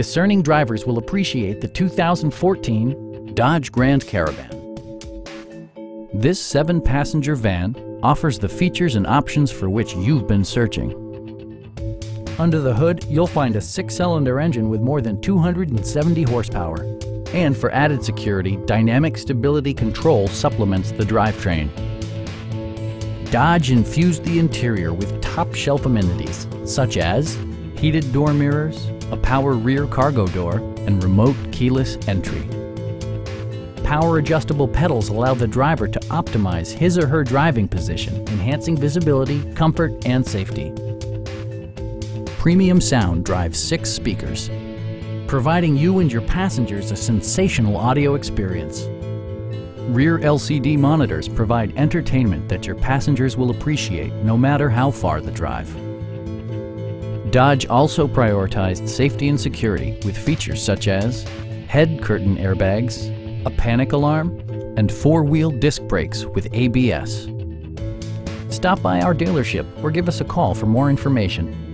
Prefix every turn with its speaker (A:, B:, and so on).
A: discerning drivers will appreciate the 2014 Dodge Grand Caravan. This 7-passenger van offers the features and options for which you've been searching. Under the hood, you'll find a 6-cylinder engine with more than 270 horsepower. And for added security, dynamic stability control supplements the drivetrain. Dodge infused the interior with top-shelf amenities, such as heated door mirrors, a power rear cargo door, and remote keyless entry. Power adjustable pedals allow the driver to optimize his or her driving position, enhancing visibility, comfort, and safety. Premium sound drives 6 speakers, providing you and your passengers a sensational audio experience. Rear LCD monitors provide entertainment that your passengers will appreciate no matter how far the drive. Dodge also prioritized safety and security with features such as head curtain airbags, a panic alarm, and 4-wheel disc brakes with ABS. Stop by our dealership or give us a call for more information.